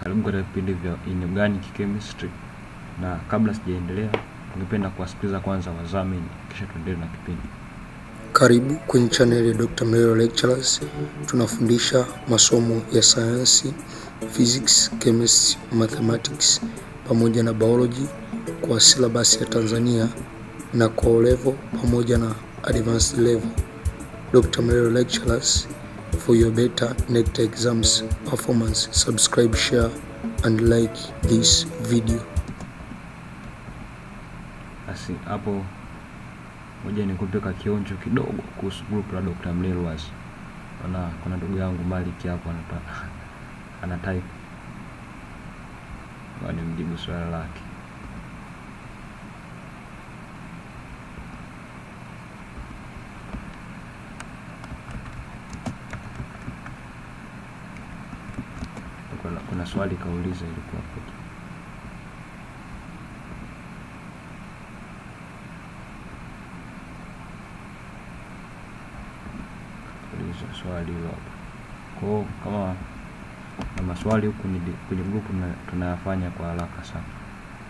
Karibu katika vipindi vya inorganic chemistry, na kabla sijaendelea ningependa kuwasikiliza kwanza wazamini kisha tuendelee na kipindi. Karibu kwenye channel ya Dr. Mlelwa Lectures. Tunafundisha masomo ya sayansi, physics, chemistry, mathematics pamoja na biology kwa sylabus ya Tanzania na kwa O-level pamoja na advanced level. Dr. Mlelwa Lectures, for your better NECTA EXAMS performance. Subscribe, share and like this video. Basi hapo moja nikupeka kionjo kidogo kuhusu group la Dr. Mlelwa. Kuna ndugu yangu Malik hapo ana type. Wani mjibu swala lake. Kuna swali kauliza ilikuwa hapo. Swali hilo hapo. Kwa kama na maswali huku kwenye group tunayafanya kwa haraka sana.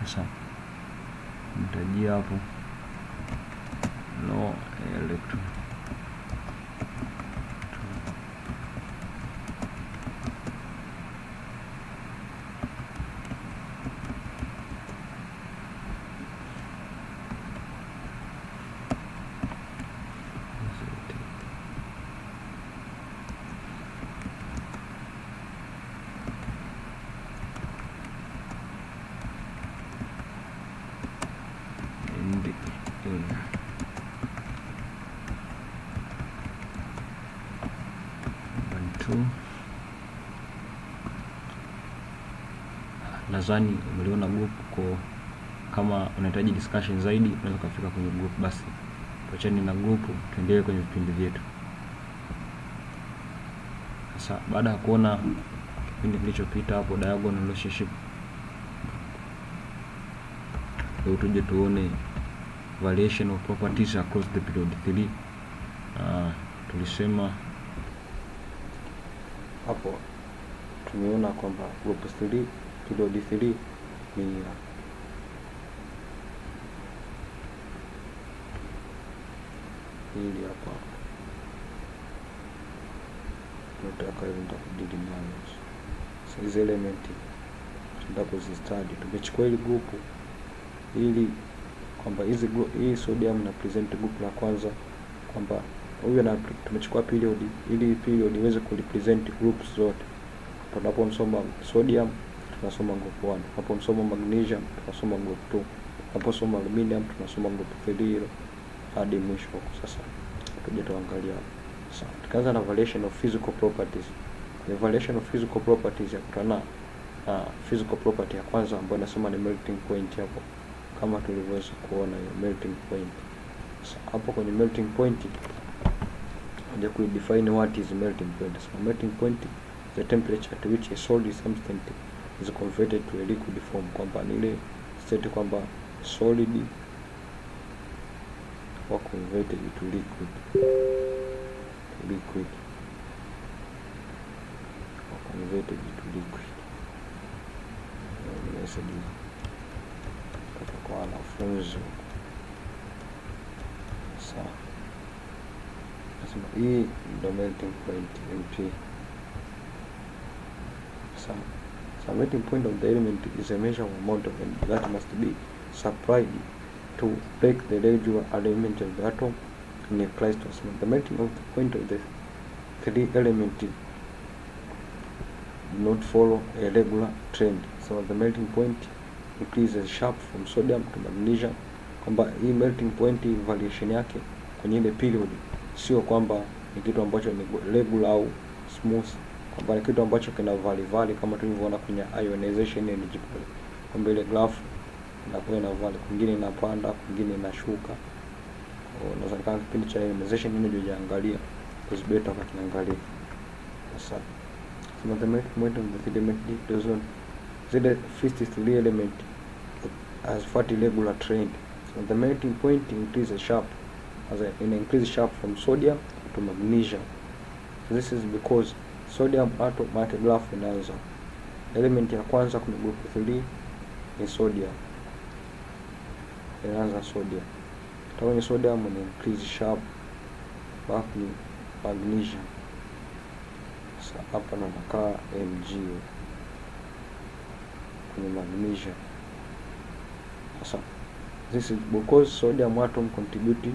Sasa nitajia hapo no electron Nadhani umeliona group. Kwa kama unahitaji discussion zaidi unaweza kufika kwenye group. Basi tuachane na group, tuendelee kwenye vipindi vyetu. Sasa baada ya kuona kipindi kilichopita hapo diagonal relationship, leo tuje tuone variation of properties across the period 3. Tulisema hapo tumeona kwamba group 3 period 3 ni hili hapa. Tunataka kudili nayo. So hizo element tunataka kuzistudy. Tumechukua hili group ili kwamba hii sodium na present group la kwanza, kwamba huyu na tumechukua period ili period iweze kurepresent groups zote. Tunapomsoma sodium tunasoma group 1, tunapomsoma magnesium tunasoma group 2, tunaposoma aluminium tunasoma group 3 hadi mwisho. Sasa tuje tuangalia. Sasa tukaanza na variation of physical properties. The variation of physical properties ya kutana physical property ya kwanza ambayo nasema ni melting point hapo, kama tulivyoweza kuona hiyo melting point. Sasa hapo kwenye melting point haja ku define what is melting point. So melting point is the temperature at which a solid substance is converted to a liquid form, kwamba ni ile state kwamba solid wa converted to liquid wa converted to liquid. Kwa wanafunzi sawa. Sasa hii ndio melting point MP. So melting point of the element is a measurable amount of energy that must be supplied to break the regular element of the atom in a crystal. The melting of the point of the three elements do not follow a regular trend. So the melting point increases sharp from sodium to magnesium. Kwamba hii melting point variation yake kwenye ile period sio kwamba ni kitu ambacho ni regular au smooth, kwamba ni kitu ambacho kina vary kama tulivyoona kwenye ionization energy pale, kwamba ile graph inakuwa ina vary, kwingine inapanda, kwingine inashuka. Unaweza kama kipindi cha ionization energy ujaangalia is better kwa kiangalia. Sasa the melting point of the element does not the first three element as fatty regular trend. So the melting point increases sharp increase sharp from sodium to magnesium. This is because sodium atom graph inaanza Element ya kwanza kwenye group 3 ni sodium. Inaanza sodium. Kutoka kwenye sodium ni increase sharp, back ni magnesium. Sasa hapa nakaa Mg kwenye magnesium. Sasa this is because sodium atom contribute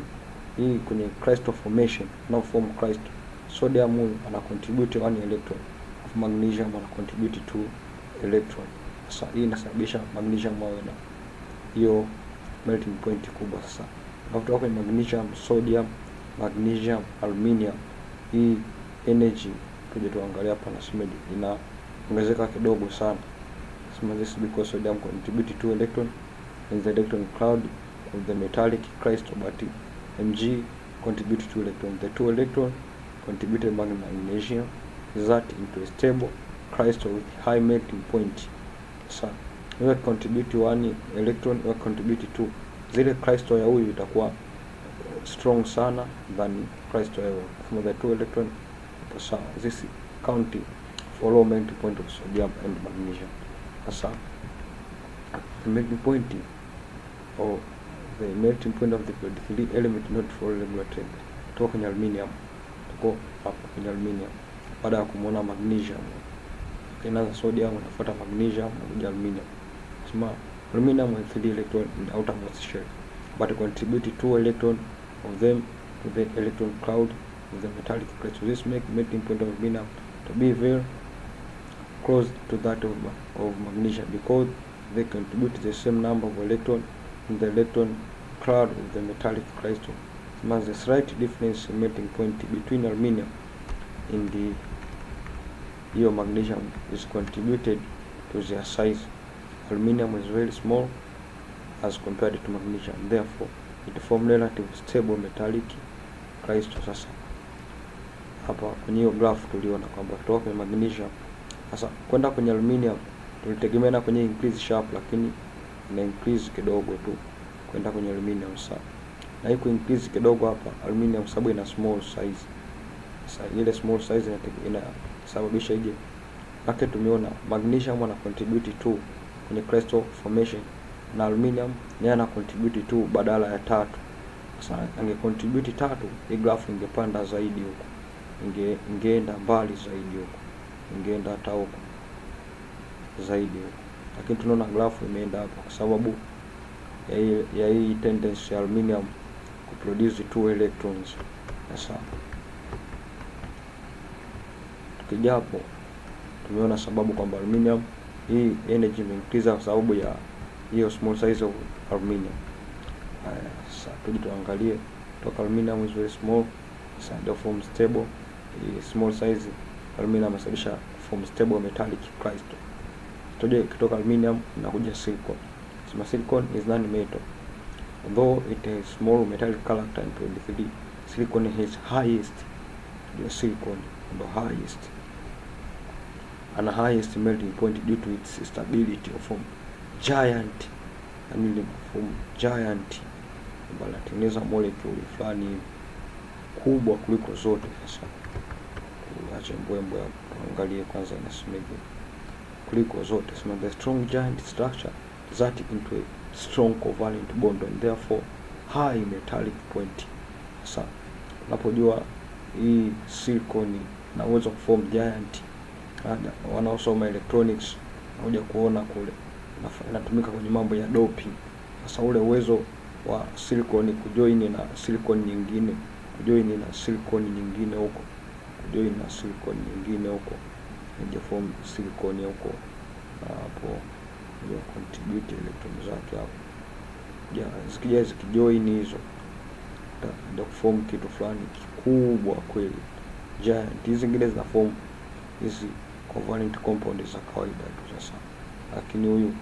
hii kwenye crystal formation, now form crystal. Sodium ana contribute 1 electron, of magnesium ana contribute 2 electron. Sasa hii inasababisha magnesium awe na hiyo melting point kubwa. Sasa kutoka kwenye magnesium, sodium, magnesium, aluminium, hii energy tuje tuangalia hapa na sima inaongezeka kidogo sana. So this because sodium contribute 2 electron in the electron cloud of the metallic crystal, but Mg contribute 2 electron. The 2 electron contributed magnesium result into a stable crystal with high melting point. So we contribute 1 electron, we contribute 2. Zile crystal ya huyu itakuwa strong sana than crystal ya from the 2 electron. So this counting for low melting point of sodium and magnesium. So the melting point or the melting point of the 3 element not for regular trend. Tuko kwenye aluminium, tuko hapa kwenye aluminium. Baada ya kumuona magnesium, inaanza sodium, inafuata magnesium na aluminium. Sema aluminium has 3 electron in the outermost shell, but contribute 2 electron of them to the electron cloud of the metallic crystal. This make melting point of aluminium to be very close to that of magnesium because they contribute the same number of electrons in the electron cloud of the metallic crystal. Thus the slight difference in melting point between aluminium and the magnesium is contributed to their size. Aluminium is very small as compared to magnesium, therefore it forms relatively stable metallic crystal. Sasa hapa kwenye hiyo graph tuliona kwamba kutoka kwenye magnesium sasa kwenda kwenye aluminium tulitegemea kwenye increase sharp, lakini ina increase kidogo tu kwenda kwenye aluminium. Sasa na hii increase kidogo hapa aluminium sababu ina small size. Sasa ile small size inasababisha ije pake tumeona magnesium ana contribute 2 kwenye crystal formation na aluminium yeye ana contribute 2 badala ya 3. Sasa ange contribute 3, hii graph ingepanda zaidi huko, ingeenda mbali zaidi huko, ingeenda hata huko zaidi huko, lakini tunaona graph imeenda hapo kwa sababu ya hii tendency ya aluminium kuproduce 2 electrons. Sasa tukija hapo tumeona sababu kwamba aluminium hii energy increase kwa sababu ya hiyo small size of aluminium. Sasa tuje tuangalie toka aluminium is very small, sasa ndio form stable. Small size aluminium inasababisha form stable metallic crystal. Tuje kutoka aluminium inakuja silicon. So silicon is non-metal, although it has small metallic character in 23. Silicon has highest, the silicon the highest and highest melting point due to its stability of form giant, and from giant balatengeneza molecule fulani kubwa kuliko zote. Sasa acha mbwembwe tuangalie kwanza inasemeje kuliko zote. Sema the strong giant structure that into a strong covalent bond and therefore high metallic point. Sasa unapojua hii silicon na uwezo kuform giant, wanaosoma electronics nakuja kuona kule inatumika kwenye mambo ya doping. Sasa ule uwezo wa silicon kujoin na silicon nyingine, kujoin na silicon nyingine huko, kujoin na silicon nyingine huko, nje form silicon huko, hapo ndio contribute electrons zake hapo. Zikija zikijoin hizo ndio form kitu fulani kikubwa kweli giant. Hizi zingine zina form hizi covalent compound za kawaida tu. Sasa lakini huyu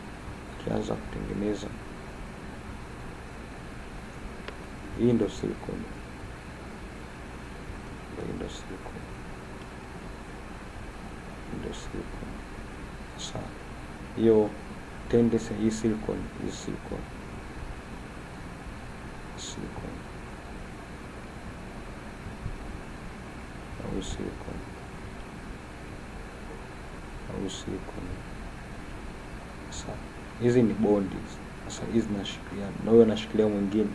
akianza kutengeneza hii ndio silicon, ndio silicon. Sasa hiyo tendency hii silicon au silicon hizi ni bondi. Sasa hizi zinashikiliana na wewe unashikilia mwingine.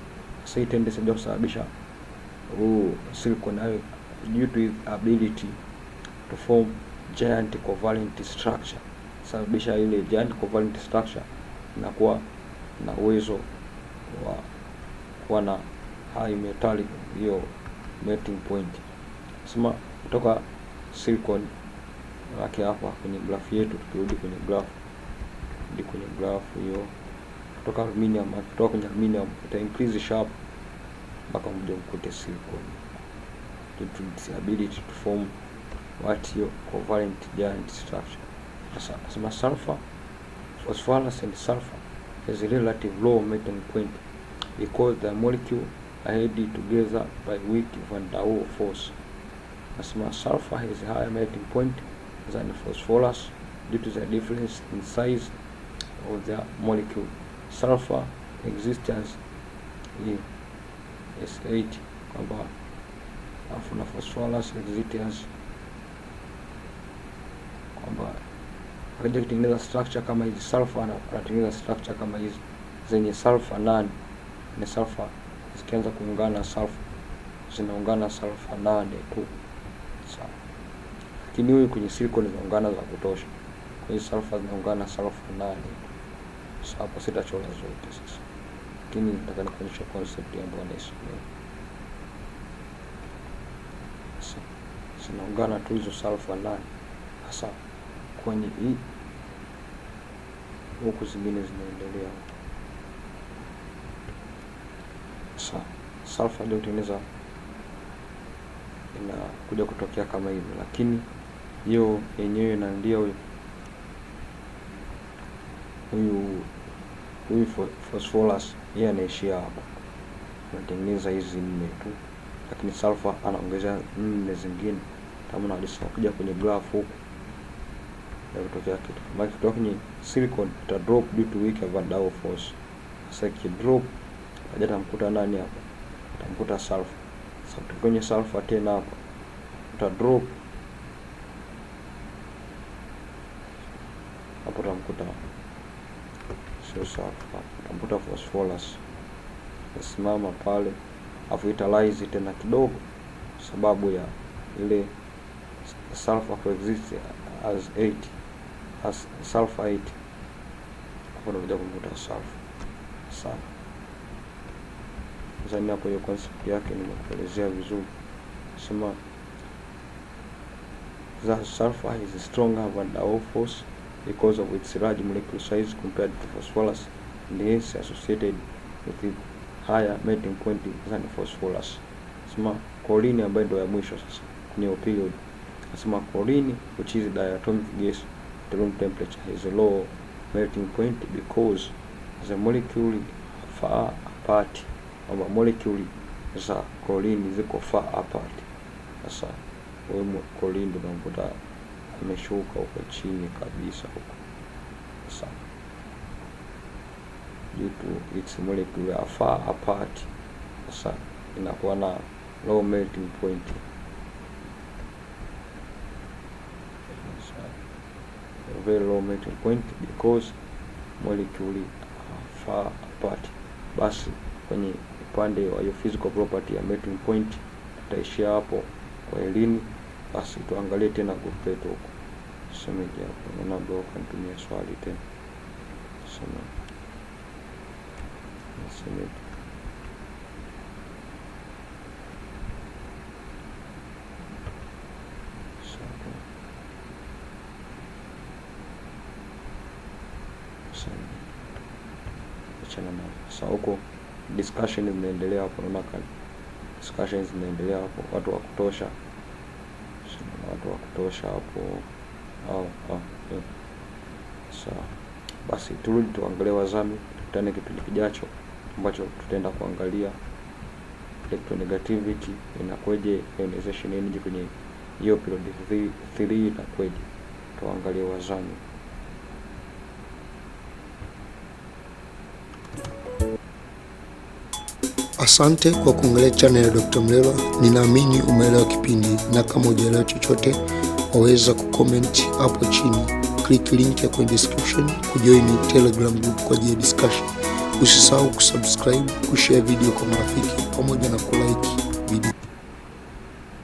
Sasa hii tendency ndio kusababisha silicon due to its ability to form giant covalent structure, sababisha ile giant covalent structure inakuwa na uwezo wa kuwa na high metallic hiyo melting point. Sema kutoka silicon yake hapa kwenye graph yetu, tukirudi kwenye graph hiyo, kutoka kwenye aluminium ita increase sharp mpaka mje mkute silicon due to its ability to form hiyo covalent giant structure. Sasa sulfur, phosphorus and sulfur has a relative low melting point because the molecule are held together by weak van der Waals force. Nasema sulfur has a higher melting point than phosphorus due to the difference in size of the molecule. Sulfur existence in S8 kwamba afu na phosphorus existence kwamba akaja kutengeneza structure kama hizi. Sulfur anatengeneza structure kama hizi zenye sulfur nane, na sulfur zikianza kuungana zinaungana sulfur 8 tu. Sawa, lakini huyu kwenye silicon zinaungana za kutosha, kwa hiyo sulfur zinaungana sulfur 8. Sasa hapo sitachora zote sasa, lakini nataka nikuonyesha concept ambayo naisomea. Sasa zinaungana tu hizo sulfur 8. Sasa kwenye hii huku zingine zinaendelea. Sasa sulfur ndio tengeneza inakuja kutokea kama hivi, lakini hiyo yenyewe na ndio huyu phosphorus yeye anaishia hapo, anatengeneza hizi 4 tu, lakini sulfur anaongezea 4 zingine. Kama unalisoma kuja kwenye graph huku ndio kutokea kitu kama kutoka kwenye silicon ita drop due to weak van der Waals force. Sasa ki drop hajata mkuta nani hapa, utamkuta sulfur. Sasa kwenye sulfur tena hapa uta drop hapo, utamkuta sio sulfur, utamkuta phosphorus simama pale, afu italize tena kidogo sababu ya ile sulfur coexist as 8 as sulfur 8. Hapo ndio kumkuta sulfur sana. Zani hapo hiyo concept yake nimekuelezea vizuri. Sema the sulfur is stronger van der Waals force because of its large molecular size compared to phosphorus, and hence associated with it higher melting point than phosphorus. Sema chlorine ambayo ndio ya mwisho sasa kwenye period. Nasema chlorine, which is diatomic gas at room temperature, has a low melting point because the molecule far apart. Ama molecule za chlorine ziko far apart. Sasa wewe chlorine ndio unakuta ameshuka huko chini kabisa huko. Sasa due to its molecule are far apart, sasa inakuwa na low melting point. Very low melting point because molecule are far apart. Basi kwenye upande wa hiyo physical property ya melting point tutaishia hapo kwa elimu. Basi tuangalie tena group letu huko. Someje hapo na ndio kanitumia swali tena. Soma. Sasa huko discussion zinaendelea hapo, naona discussions zinaendelea hapo, watu wa kutosha hapo. Sawa, basi turudi tuangalie wazami, tukutane kipindi kijacho ambacho tutaenda kuangalia electronegativity inakweje, ionization energy kwenye hiyo period 3 inakweje. Tuangalie wazami. Asante kwa kuangalia channel ya Dr. Mlelwa. Ninaamini umeelewa kipindi, na kama hujaelewa chochote waweza kucomment hapo chini. click link ya kwenye description kujoin Telegram group kwa ajili ya discussion. Usisahau kusubscribe, kushare video kwa marafiki pamoja na kulike video.